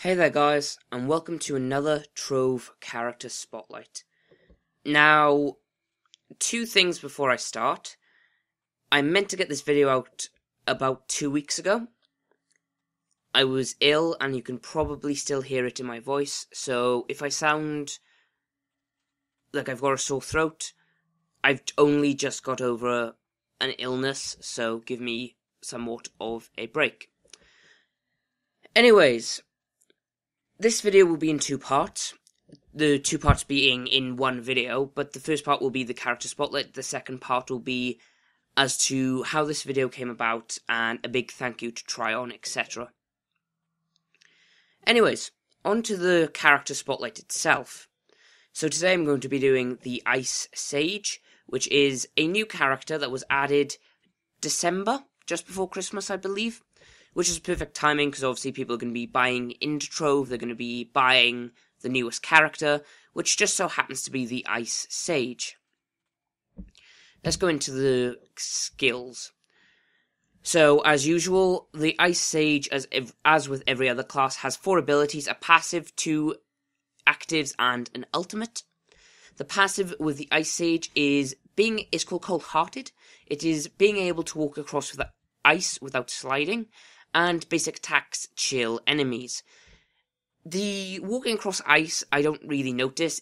Hey there guys, and welcome to another Trove character spotlight. Now, two things before I start. I meant to get this video out about 2 weeks ago. I was ill, and you can probably still hear it in my voice, so if I sound like I've got a sore throat, I've only just got over an illness, so give me somewhat of a break. Anyways, this video will be in two parts, the two parts being in one video, but the first part will be the character spotlight, the second part will be as to how this video came about, and a big thank you to Trion, etc. Anyways, on to the character spotlight itself. So today I'm going to be doing the Ice Sage, which is a new character that was added December, just before Christmas I believe. Which is perfect timing, because obviously people are going to be buying into Trove, they're going to be buying the newest character, which just so happens to be the Ice Sage. Let's go into the skills. So, as usual, the Ice Sage, as with every other class, has 4 abilities, a passive, 2 actives, and an ultimate. The passive with the Ice Sage is called Cold-Hearted. It is being able to walk across the ice without sliding, and basic attacks chill enemies. The walking across ice, I don't really notice.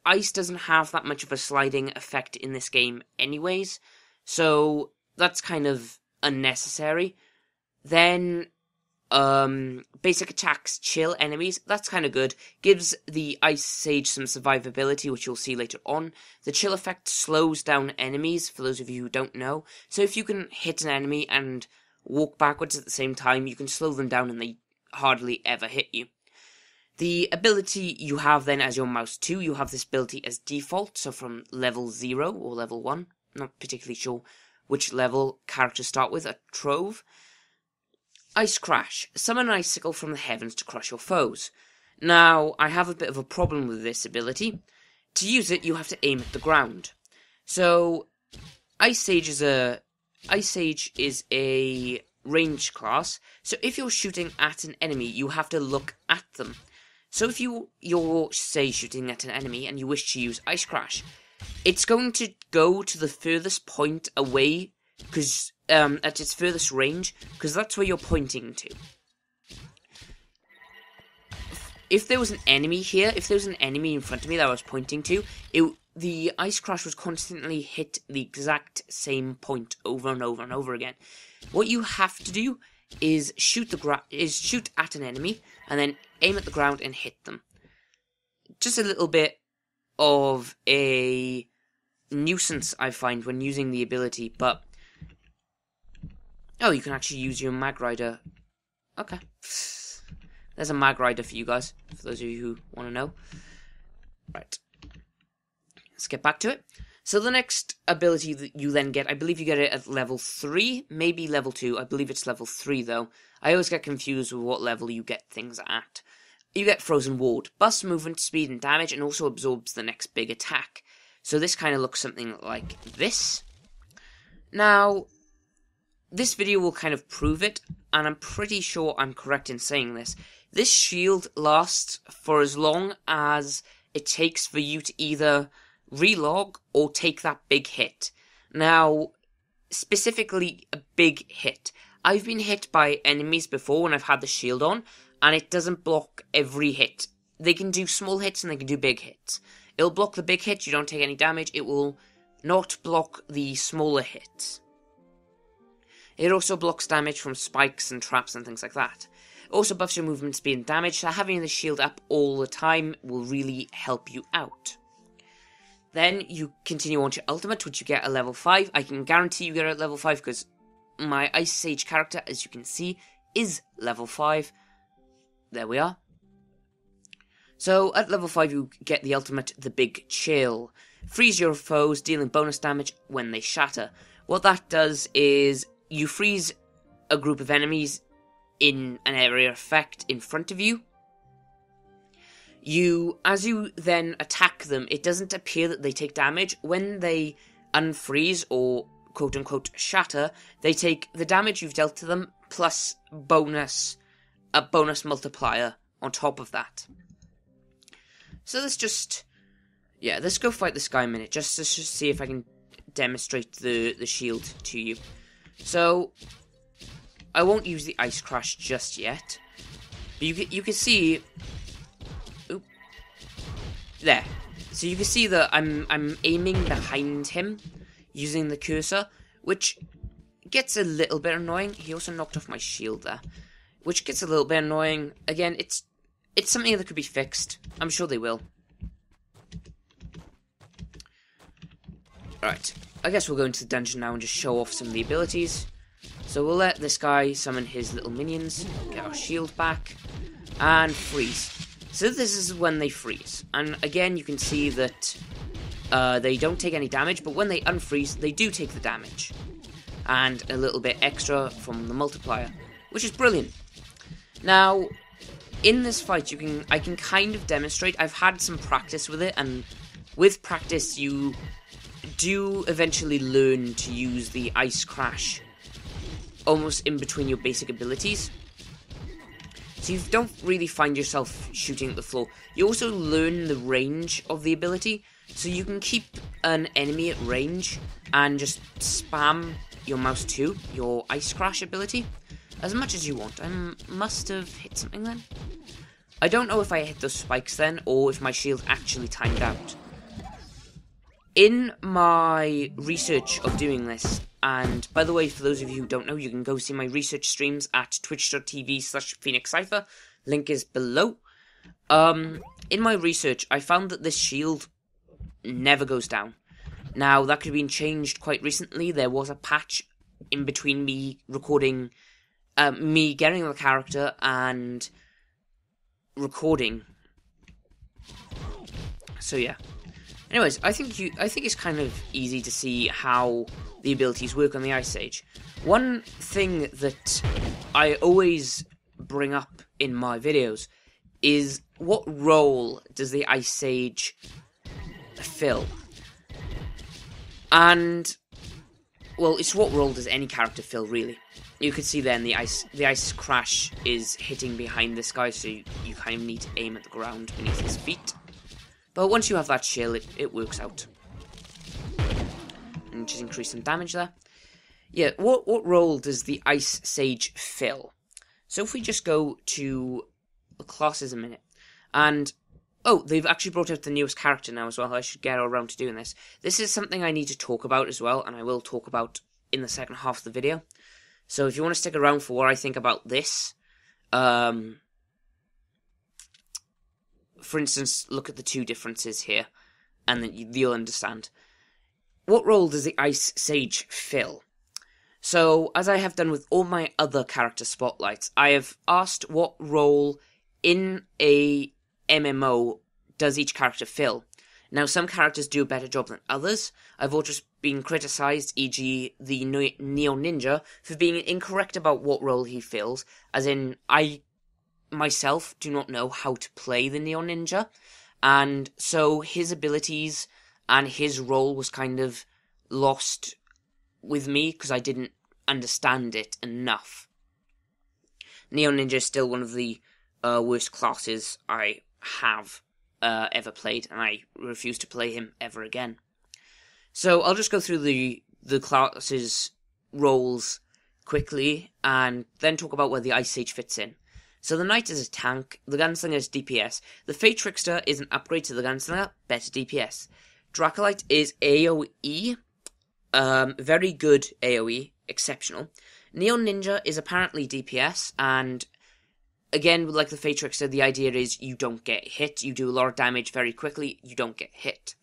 Ice doesn't have that much of a sliding effect in this game anyways, so that's kind of unnecessary. Then, basic attacks chill enemies, that's kind of good. Gives the Ice Sage some survivability, which you'll see later on. The chill effect slows down enemies, for those of you who don't know. So if you can hit an enemy and walk backwards at the same time, you can slow them down and they hardly ever hit you. The ability you have then as your mouse 2, you have this ability as default, so from level 0 or level 1, not particularly sure which level characters start with at Trove. Ice Crash, summon an icicle from the heavens to crush your foes. Now, I have a bit of a problem with this ability. To use it, you have to aim at the ground. So, Ice Sage is a range class, so if you're shooting at an enemy, you have to look at them. So if you're, say, shooting at an enemy and you wish to use Ice Crash, it's going to go to the furthest point away, because at its furthest range, because that's where you're pointing to. If there was an enemy here, if there was an enemy in front of me that I was pointing to, the Ice Crash was constantly hit the exact same point over and over and over again. What you have to do is shoot at an enemy and then aim at the ground and hit them. Just a little bit of a nuisance I find when using the ability, but you can actually use your Mag Rider. Okay, there's a Mag Rider for you guys, for those of you who want to know. Right. Let's get back to it. So the next ability that you then get, I believe you get it at level 3, maybe level 2. I believe it's level 3 though. I always get confused with what level you get things at. You get Frozen Ward, busts movement, speed and damage, and also absorbs the next big attack. So this kind of looks something like this. Now, this video will kind of prove it, and I'm pretty sure I'm correct in saying this. This shield lasts for as long as it takes for you to either relog or take that big hit. Now, specifically a big hit. I've been hit by enemies before when I've had the shield on, and it doesn't block every hit. They can do small hits and they can do big hits. It'll block the big hit, you don't take any damage. It will not block the smaller hits. It also blocks damage from spikes and traps and things like that. It also buffs your movement speed and damage, so having the shield up all the time will really help you out. Then you continue on to Ultimate, which you get at level 5. I can guarantee you get it at level 5 because my Ice Sage character, as you can see, is level 5. There we are. So at level 5 you get the Ultimate, the Big Chill. Freeze your foes, dealing bonus damage when they shatter. What that does is you freeze a group of enemies in an area effect in front of you. As you then attack them, it doesn't appear that they take damage. When they unfreeze or quote-unquote shatter, they take the damage you've dealt to them plus a bonus multiplier on top of that. So let's go fight this guy a minute, just to see if I can demonstrate the shield to you. So, I won't use the Ice Crash just yet, but you can see, oop, there. So you can see that I'm aiming behind him using the cursor, which gets a little bit annoying. He also knocked off my shield there, which gets a little bit annoying. Again, it's something that could be fixed. I'm sure they will. Alright, I guess we'll go into the dungeon now and just show off some of the abilities. So we'll let this guy summon his little minions, get our shield back, and freeze. So this is when they freeze. And again, you can see that they don't take any damage, but when they unfreeze, they do take the damage. And a little bit extra from the multiplier, which is brilliant. Now, in this fight, I can kind of demonstrate. I've had some practice with it, and with practice, you do eventually learn to use the Ice Crash almost in between your basic abilities. So you don't really find yourself shooting at the floor. You also learn the range of the ability, so you can keep an enemy at range and just spam your mouse to your Ice Crash ability as much as you want. I must have hit something then. I don't know if I hit those spikes then, or if my shield actually timed out. In my research of doing this, and by the way, for those of you who don't know, you can go see my research streams at twitch.tv/PhoenixCypher. Link is below. In my research, I found that this shield never goes down. Now, that could have been changed quite recently. There was a patch in between me recording, me getting the character and recording. So yeah. Anyways, I think it's kind of easy to see how the abilities work on the Ice Sage. One thing that I always bring up in my videos is what role does the Ice Sage fill? And well, it's what role does any character fill, really. You can see then the ice crash is hitting behind this guy, so you kind of need to aim at the ground beneath his feet. But once you have that shield, it works out. And just increase some damage there. Yeah, what role does the Ice Sage fill? So if we just go to the classes a minute. And, oh, they've actually brought out the newest character now as well. I should get around to doing this. This is something I need to talk about as well, and I will talk about in the second half of the video. So if you want to stick around for what I think about this, for instance, look at the two differences here, and then you'll understand. What role does the Ice Sage fill? So, as I have done with all my other character spotlights, I have asked what role in a MMO does each character fill. Now, some characters do a better job than others. I've also been criticised, e.g. the Neon Ninja, for being incorrect about what role he fills, as in, I myself do not know how to play the Neon Ninja, and so his abilities and his role was kind of lost with me because I didn't understand it enough. Neon Ninja is still one of the worst classes I have ever played, and I refuse to play him ever again. So I'll just go through the classes' roles quickly, and then talk about where the Ice Sage fits in. So the Knight is a tank, the Gunslinger is DPS, the Fate Trickster is an upgrade to the Gunslinger, better DPS. Dracolite is AoE, very good AoE, exceptional. Neon Ninja is apparently DPS, and again, like the Fate Trickster, the idea is you don't get hit, you do a lot of damage very quickly, you don't get hit.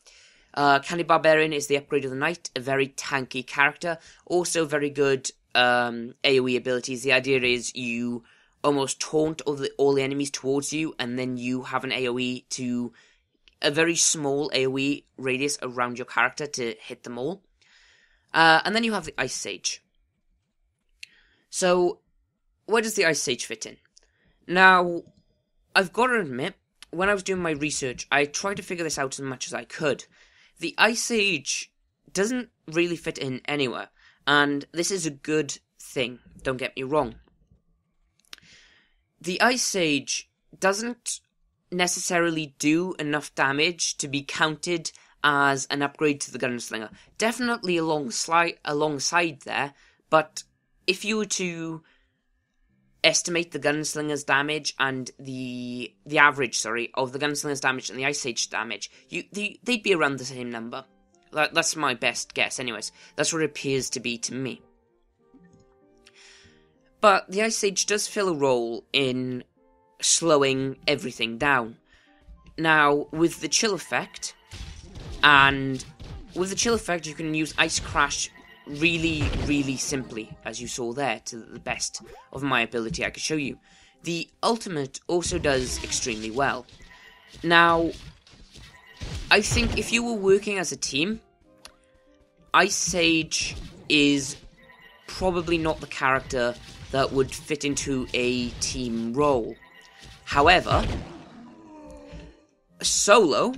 Candy Barbarian is the upgrade of the Knight, a very tanky character, also very good AoE abilities. The idea is you almost taunt all the enemies towards you, and then you have an AoE to a very small AoE radius around your character to hit them all. And then you have the Ice Sage. So, where does the Ice Sage fit in? Now, I've got to admit, when I was doing my research, I tried to figure this out as much as I could. The Ice Sage doesn't really fit in anywhere, and this is a good thing, don't get me wrong. The Ice Sage doesn't necessarily do enough damage to be counted as an upgrade to the Gunslinger. Definitely alongside there, but if you were to estimate the Gunslinger's damage and the average, of the Gunslinger's damage and the Ice Age damage, they'd be around the same number. That's my best guess, anyways. That's what it appears to be to me. But the Ice Age does fill a role in slowing everything down. Now, with the chill effect, you can use Ice Crash really, really simply, as you saw there, to the best of my ability I could show you. The ultimate also does extremely well. Now, I think if you were working as a team, Ice Sage is probably not the character that would fit into a team role. However, solo,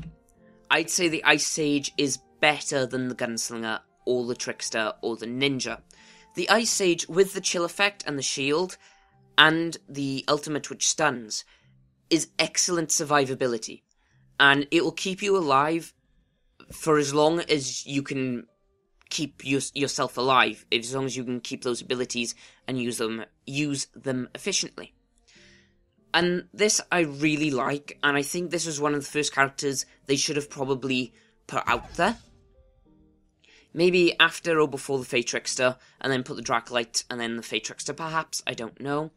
I'd say the Ice Sage is better than the Gunslinger or the Trickster or the Ninja. The Ice Sage, with the chill effect and the shield, and the ultimate which stuns, is excellent survivability. And it will keep you alive for as long as you can keep yourself alive, as long as you can keep those abilities and use them efficiently. And this I really like, and I think this was one of the first characters they should have probably put out there. Maybe after or before the Fey Trickster, and then put the Dracolite, and then the Fey Trickster perhaps, I don't know.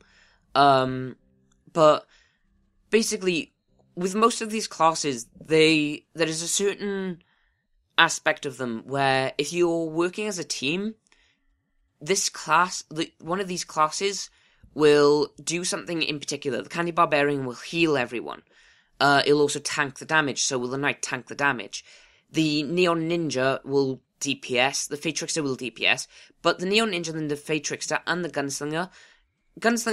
But basically, with most of these classes, there is a certain aspect of them where if you're working as a team, this class, one of these classes will do something in particular. The Candy Barbarian will heal everyone. It'll also tank the damage, so will the Knight tank the damage. The Neon Ninja will DPS, the Fey Trickster will DPS, but the Neon Ninja and the Fey Trickster and the Gunslinger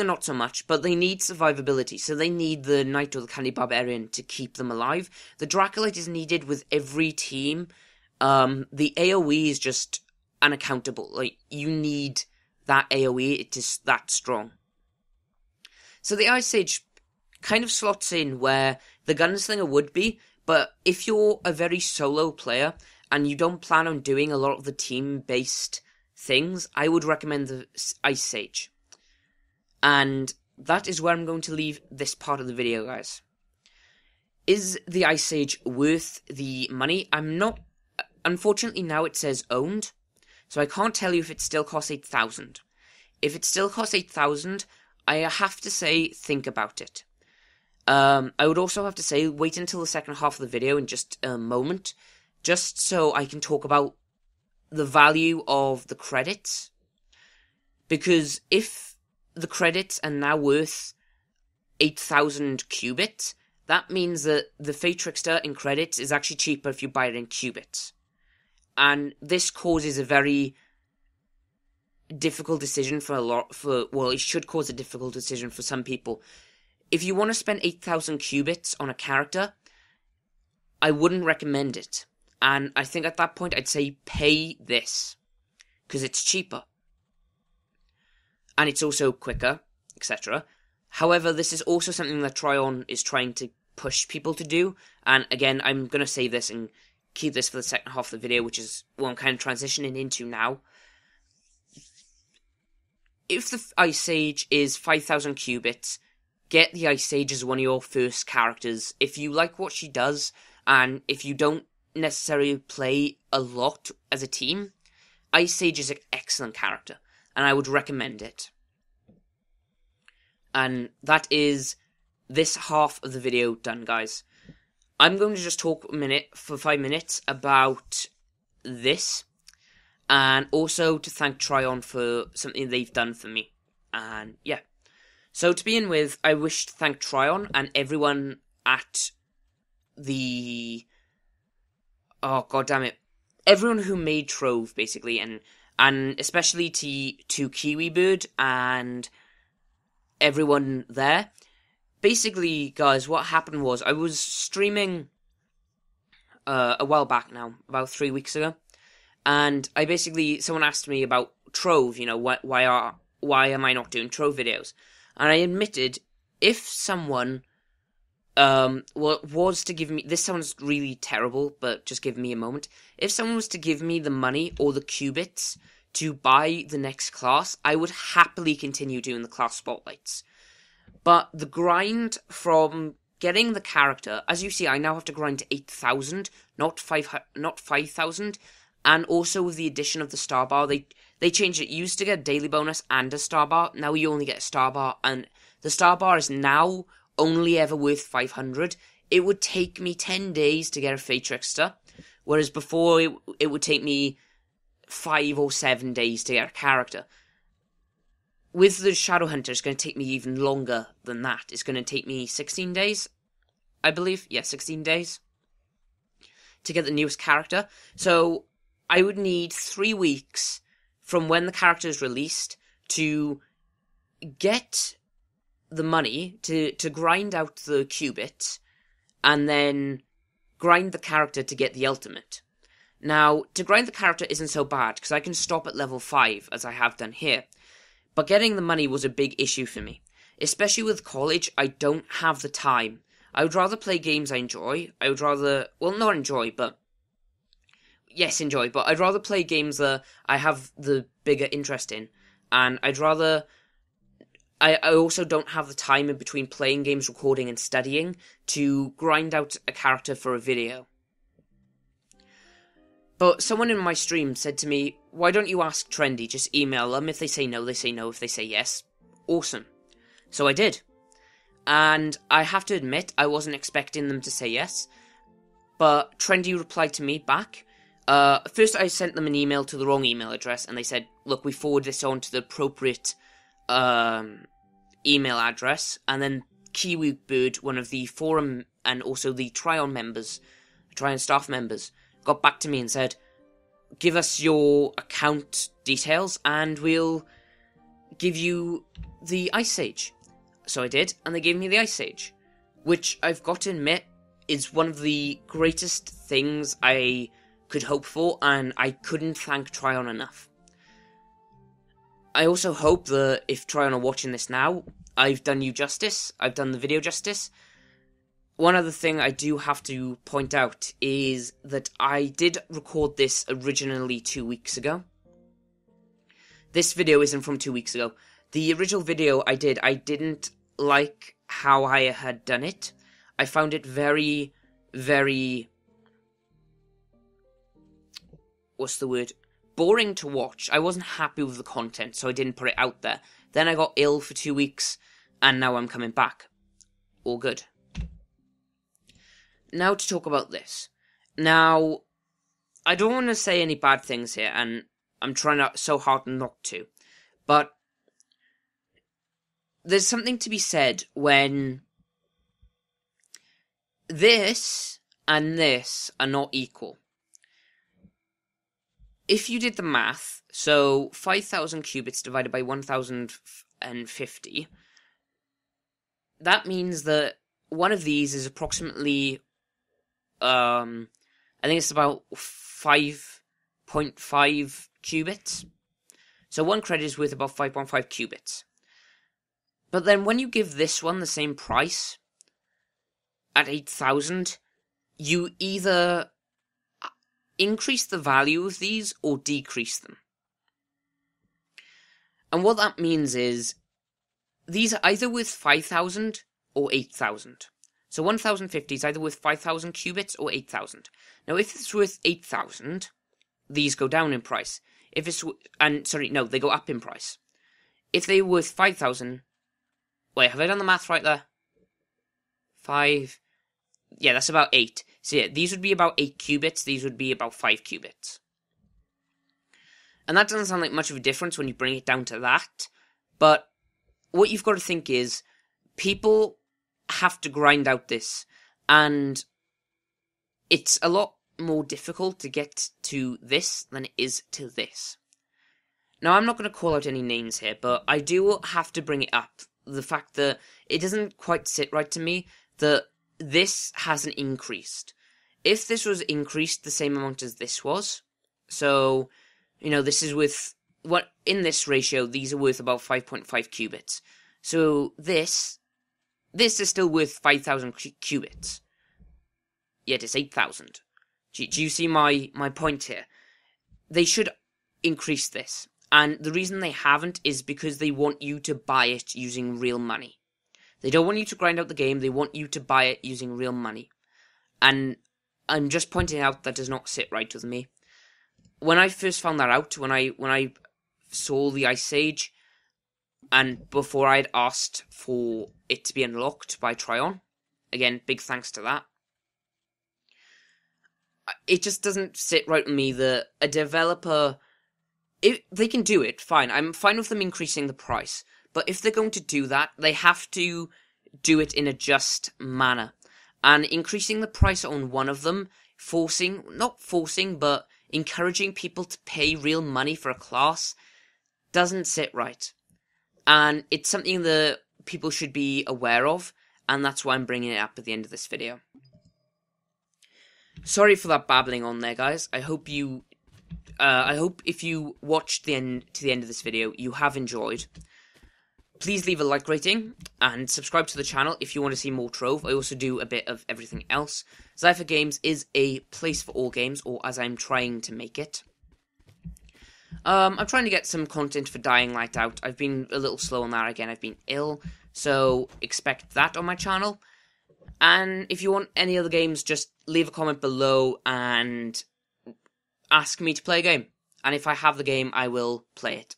not so much, but they need survivability, so they need the Knight or the Candy Barbarian to keep them alive. The Dracolite is needed with every team. The AoE is just unaccountable. Like, you need that AoE, it is that strong. So the Ice Age kind of slots in where the Gunslinger would be, but if you're a very solo player and you don't plan on doing a lot of the team-based things, I would recommend the Ice Sage. And that is where I'm going to leave this part of the video, guys. Is the Ice Sage worth the money? I'm not... Unfortunately, now it says owned, so I can't tell you if it still costs 8,000. If it still costs 8,000, I have to say, think about it. I would also have to say, wait until the second half of the video in just a moment, just so I can talk about the value of the credits. Because if the credits are now worth 8,000 qubits, that means that the Fey Trickster in credits is actually cheaper if you buy it in qubits. And this causes a very difficult decision it should cause a difficult decision for some people. If you want to spend 8,000 qubits on a character, I wouldn't recommend it. And I think at that point I'd say pay this, because it's cheaper. And it's also quicker, etc. However, this is also something that Trion is trying to push people to do. And again, I'm going to save this and keep this for the second half of the video, which is what I'm kind of transitioning into now. If the Ice Sage is 5,000 qubits, get the Ice Sage as one of your first characters. If you like what she does, and if you don't necessarily play a lot as a team, Ice Sage is an excellent character, and I would recommend it. And that is this half of the video done, guys. I'm going to just talk for 5 minutes about this, and also to thank Trion for something they've done for me. And yeah. So to begin with, I wish to thank Trion and everyone at the... Oh, goddammit. Everyone who made Trove, basically, and especially to Kiwibird and everyone there. Basically, guys, what happened was I was streaming a while back now, about 3 weeks ago, and someone asked me about Trove, why am I not doing Trove videos? And I admitted, if someone was to give me, this sounds really terrible, but just give me a moment. If someone was to give me the money or the qubits to buy the next class, I would happily continue doing the class spotlights. But the grind from getting the character, as you see, I now have to grind to 8,000, not 5,000, and also with the addition of the star bar, they changed it. You used to get a daily bonus and a star bar, now you only get a star bar, and the star bar is now only ever worth 500. It would take me 10 days to get a Fate Trickster, whereas before it would take me 5 or 7 days to get a character. With the Shadow Hunter, it's going to take me even longer than that. It's going to take me 16 days, I believe. Yeah, 16 days to get the newest character. So I would need 3 weeks from when the character is released to get the money to grind out the qubits and then grind the character to get the ultimate. Now, to grind the character isn't so bad because I can stop at level 5 as I have done here. But getting the money was a big issue for me. Especially with college, I don't have the time. I would rather play games I enjoy. I would rather, well, not enjoy, but yes, enjoy, but I'd rather play games that I have the bigger interest in. And I'd rather, I also don't have the time in between playing games, recording, and studying to grind out a character for a video. But someone in my stream said to me, why don't you ask Trendy, just email them, if they say no, they say no, if they say yes, awesome. So I did. And I have to admit, I wasn't expecting them to say yes, but Trendy replied to me back. First I sent them an email to the wrong email address, and they said, look, we forward this on to the appropriate email address, and then Kiwi Bird, one of the forum and also the Trion members, Trion staff members, got back to me and said, give us your account details and we'll give you the Ice Age. So I did, and they gave me the Ice Age, which I've got to admit is one of the greatest things I could hope for, and I couldn't thank Trion enough. I also hope that if Trion are watching this now, I've done you justice, I've done the video justice. One other thing I do have to point out is that I did record this originally 2 weeks ago. This video isn't from 2 weeks ago. The original video I didn't like how I had done it. I found it very, very... what's the word? Boring to watch. I wasn't happy with the content, so I didn't put it out there. Then I got ill for 2 weeks, and now I'm coming back. All good. Now to talk about this. Now, I don't want to say any bad things here, and I'm trying so hard not to. But there's something to be said when this and this are not equal. If you did the math, so 5,000 qubits divided by 1,050, that means that one of these is approximately, I think it's about 5.5 qubits. So one credit is worth about 5.5 qubits. But then when you give this one the same price, at 8,000, you either increase the value of these or decrease them. And what that means is, these are either worth 5,000 or 8,000. So 1,050 is either worth 5,000 qubits or 8,000. Now if it's worth 8,000, these go down in price. If it's, they go up in price. If they're worth 5,000, wait, have I done the math right there? 5, yeah, that's about 8. So yeah, these would be about 8 qubits, these would be about 5 qubits. And that doesn't sound like much of a difference when you bring it down to that, but what you've got to think is, people have to grind out this, and it's a lot more difficult to get to this than it is to this. Now, I'm not going to call out any names here, but I do have to bring it up, the fact that it doesn't quite sit right to me that this hasn't increased. If this was increased the same amount as this was, so, this is with, in this ratio, these are worth about 5.5 qubits. So this this is still worth 5,000 qubits. Yet it's 8,000. Do you see my point here? They should increase this. And the reason they haven't is because they want you to buy it using real money. They don't want you to grind out the game, they want you to buy it using real money. And I'm just pointing out that does not sit right with me. When I first found that out, when I saw the Ice Age, and before I'd asked for it to be unlocked by Trion, again, big thanks to that, it just doesn't sit right with me that a developer, if they can do it, fine. I'm fine with them increasing the price. But if they're going to do that, they have to do it in a just manner. And increasing the price on one of them, not forcing, but encouraging people to pay real money for a class, doesn't sit right. And it's something that people should be aware of, and that's why I'm bringing it up at the end of this video. Sorry for that babbling on there, guys. I hope if you watched to the end of this video, you have enjoyed. Please leave a like rating and subscribe to the channel if you want to see more Trove. I also do a bit of everything else. ZypherGames is a place for all games, or as I'm trying to make it. I'm trying to get some content for Dying Light out. I've been a little slow on that again. I've been ill, so expect that on my channel. And if you want any other games, just leave a comment below and ask me to play a game. And if I have the game, I will play it.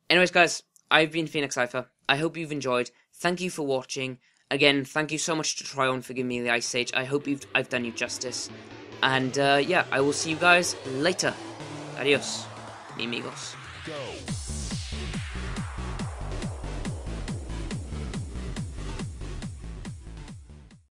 Anyways, guys, I've been Phoenix Cypher. I hope you've enjoyed. Thank you for watching. Again, thank you so much to Trion for giving me the Ice Age. I hope I've done you justice. And yeah, I will see you guys later. Adios, mi amigos. Go.